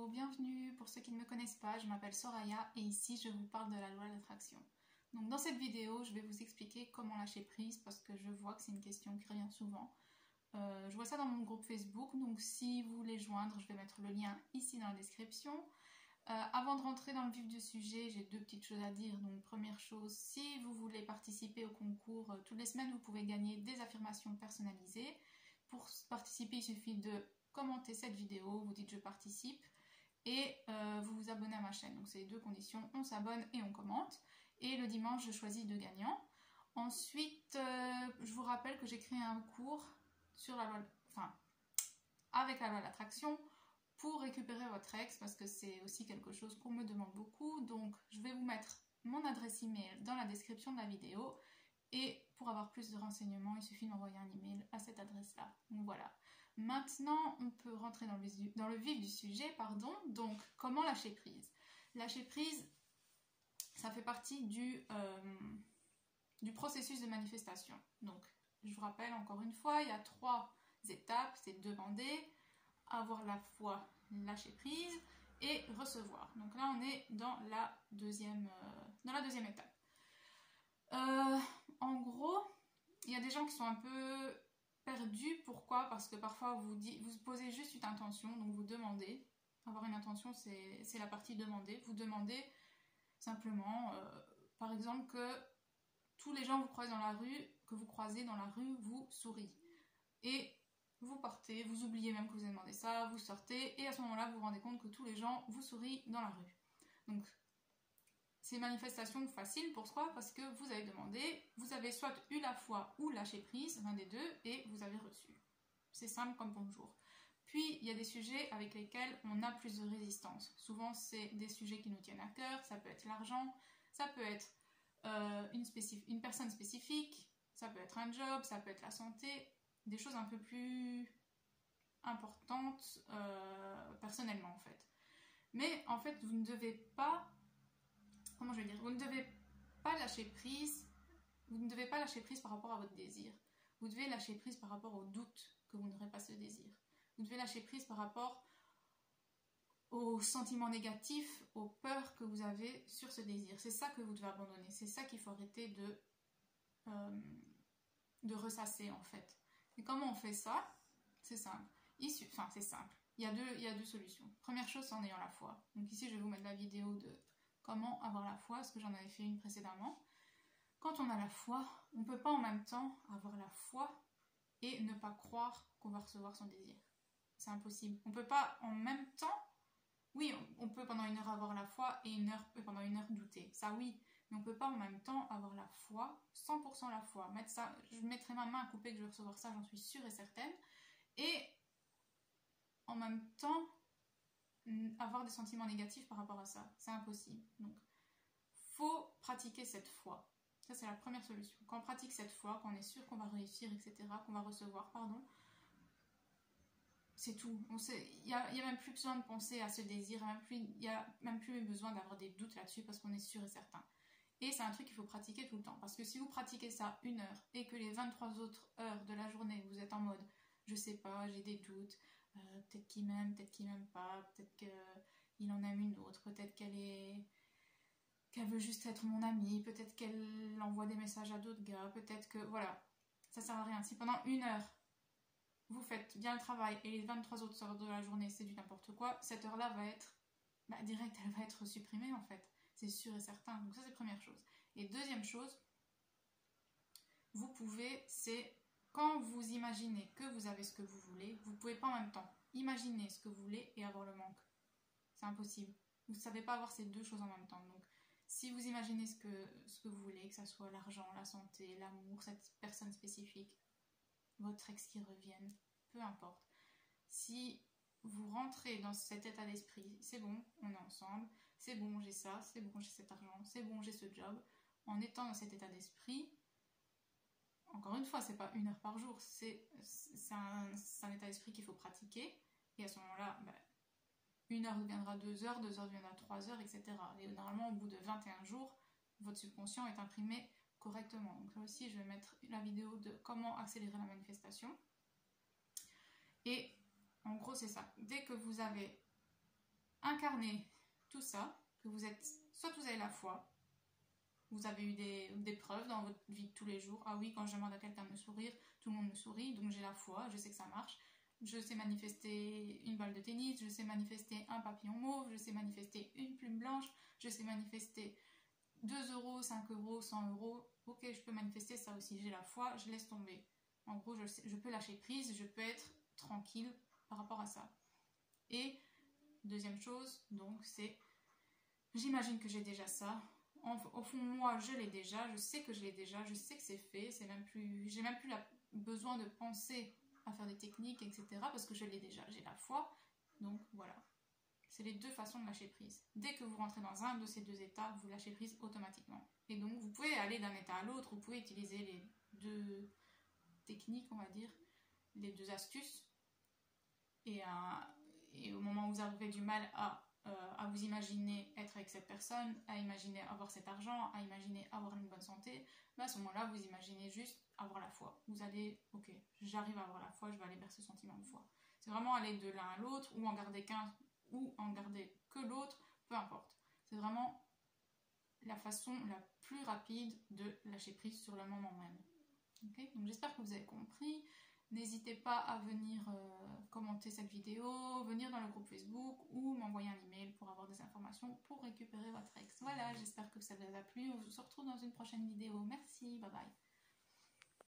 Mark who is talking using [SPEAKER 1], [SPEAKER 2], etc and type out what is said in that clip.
[SPEAKER 1] bienvenue. Pour ceux qui ne me connaissent pas, je m'appelle Soraya et ici je vous parle de la loi de l'attraction. Donc dans cette vidéo, je vais vous expliquer comment lâcher prise parce que je vois que c'est une question qui revient souvent. Je vois ça dans mon groupe Facebook, donc si vous voulez joindre, je vais mettre le lien ici dans la description. Avant de rentrer dans le vif du sujet, j'ai deux petites choses à dire. Donc première chose, si vous voulez participer au concours, toutes les semaines vous pouvez gagner des affirmations personnalisées. Pour participer, il suffit de commenter cette vidéo, vous dites je participe et vous vous abonnez à ma chaîne. Donc c'est les deux conditions, on s'abonne et on commente. Et le dimanche, je choisis deux gagnants. Ensuite, je vous rappelle que j'ai créé un cours sur la loi, avec la loi de l'attraction pour récupérer votre ex parce que c'est aussi quelque chose qu'on me demande beaucoup. Donc je vais vous mettre mon adresse email dans la description de la vidéo. Et pour avoir plus de renseignements, il suffit de m'envoyer un email à cette adresse-là. Donc voilà. Maintenant, on peut rentrer dans le vif du sujet, pardon. Donc, comment lâcher prise? Lâcher prise, ça fait partie du processus de manifestation. Donc, je vous rappelle encore une fois, il y a 3 étapes. C'est demander, avoir la foi, lâcher prise et recevoir. Donc là, on est dans la deuxième étape. En gros, il y a des gens qui sont un peu perdus. Pourquoi? Parce que parfois vous posez juste une intention, donc vous demandez. Avoir une intention, c'est la partie demander. Vous demandez simplement, par exemple, que tous les gens que vous croisez dans la rue vous sourient. Et vous partez, vous oubliez même que vous avez demandé ça, vous sortez, et à ce moment-là, vous vous rendez compte que tous les gens vous sourient dans la rue. Donc, c'est une manifestation facile, pourquoi? Parce que vous avez demandé, vous avez soit eu la foi ou lâché prise, l'un des deux, et vous avez reçu. C'est simple comme bonjour. Puis, il y a des sujets avec lesquels on a plus de résistance. Souvent, c'est des sujets qui nous tiennent à cœur, ça peut être l'argent, ça peut être une personne spécifique, ça peut être un job, ça peut être la santé, des choses un peu plus importantes personnellement en fait. Mais en fait, vous ne devez pas... Comment je vais dire? Vous ne devez pas lâcher prise. Vous ne devez pas lâcher prise par rapport à votre désir. Vous devez lâcher prise par rapport au doute que vous n'aurez pas ce désir. Vous devez lâcher prise par rapport aux sentiments négatifs, aux peurs que vous avez sur ce désir. C'est ça que vous devez abandonner. C'est ça qu'il faut arrêter de ressasser en fait. Et comment on fait ça? C'est simple. C'est simple. Il y a deux solutions. Première chose, c'est en ayant la foi. Donc ici, je vais vous mettre la vidéo de comment avoir la foi, parce que j'en avais fait une précédemment. Quand on a la foi, on ne peut pas en même temps avoir la foi et ne pas croire qu'on va recevoir son désir. C'est impossible. On ne peut pas en même temps... Oui, on peut pendant 1 heure avoir la foi et pendant 1 heure douter. Ça oui, mais on ne peut pas en même temps avoir la foi, 100% la foi. Je mettrai ma main à couper que je vais recevoir ça, j'en suis sûre et certaine. Et en même temps... avoir des sentiments négatifs par rapport à ça, c'est impossible. Donc, faut pratiquer cette foi. Ça, c'est la première solution. Quand on pratique cette foi, quand on est sûr qu'on va réussir, etc., qu'on va recevoir, pardon, c'est tout. Il n'y a même plus besoin de penser à ce désir, il n'y a même plus besoin d'avoir des doutes là-dessus parce qu'on est sûr et certain. Et c'est un truc qu'il faut pratiquer tout le temps. Parce que si vous pratiquez ça 1 heure et que les 23 autres heures de la journée, vous êtes en mode « je sais pas, j'ai des doutes », peut-être qu'il m'aime, peut-être qu'il m'aime pas, peut-être qu'il en aime une autre, peut-être qu'elle veut juste être mon amie, peut-être qu'elle envoie des messages à d'autres gars, peut-être que... Voilà, ça sert à rien. Si pendant 1 heure, vous faites bien le travail et les 23 autres heures de la journée, c'est du n'importe quoi, cette heure-là va être... direct, elle va être supprimée en fait. C'est sûr et certain. Donc ça, c'est première chose. Et deuxième chose, vous pouvez, c'est... Quand vous imaginez que vous avez ce que vous voulez, vous ne pouvez pas en même temps imaginer ce que vous voulez et avoir le manque. C'est impossible. Vous ne savez pas avoir ces deux choses en même temps. Donc, si vous imaginez ce que vous voulez, que ce soit l'argent, la santé, l'amour, cette personne spécifique, votre ex qui revienne, peu importe. Si vous rentrez dans cet état d'esprit, c'est bon, on est ensemble, c'est bon, j'ai ça, c'est bon, j'ai cet argent, c'est bon, j'ai ce job. En étant dans cet état d'esprit, encore une fois, c'est pas 1 heure par jour, c'est un état d'esprit qu'il faut pratiquer. Et à ce moment-là, 1 heure deviendra 2 heures, 2 heures deviendra 3 heures, etc. Et normalement, au bout de 21 jours, votre subconscient est imprimé correctement. Donc là aussi, je vais mettre la vidéo de comment accélérer la manifestation. Et en gros, c'est ça. Dès que vous avez incarner tout ça, que vous êtes, soit vous avez la foi, vous avez eu des preuves dans votre vie de tous les jours. Ah oui, quand je demande à quelqu'un de me sourire, tout le monde me sourit, donc j'ai la foi, je sais que ça marche. Je sais manifester une balle de tennis, je sais manifester un papillon mauve, je sais manifester une plume blanche, je sais manifester 2 euros, 5 euros, 100 euros. Ok, je peux manifester ça aussi, j'ai la foi, je laisse tomber. En gros, je peux lâcher prise, je peux être tranquille par rapport à ça. Et deuxième chose, donc, c'est j'imagine que j'ai déjà ça. Au fond, moi, je l'ai déjà, je sais que je l'ai déjà, je sais que c'est fait, j'ai même plus besoin de penser à faire des techniques, etc. parce que je l'ai déjà, j'ai la foi. Donc voilà, c'est les deux façons de lâcher prise. Dès que vous rentrez dans un de ces deux états, vous lâchez prise automatiquement. Et donc vous pouvez aller d'un état à l'autre, vous pouvez utiliser les deux techniques, on va dire, les deux astuces. Et au moment où vous avez du mal à vous imaginer être avec cette personne, à imaginer avoir cet argent, à imaginer avoir une bonne santé, à ce moment-là, vous imaginez juste avoir la foi. Vous allez, ok, j'arrive à avoir la foi, je vais aller vers ce sentiment de foi. C'est vraiment aller de l'un à l'autre, ou en garder qu'un, ou en garder que l'autre, peu importe. C'est vraiment la façon la plus rapide de lâcher prise sur le moment même. Okay, donc j'espère que vous avez compris. N'hésitez pas à venir commenter cette vidéo, venir dans le groupe Facebook ou m'envoyer un email pour avoir des informations pour récupérer votre ex. Voilà, j'espère que ça vous a plu. On se retrouve dans une prochaine vidéo. Merci, bye bye.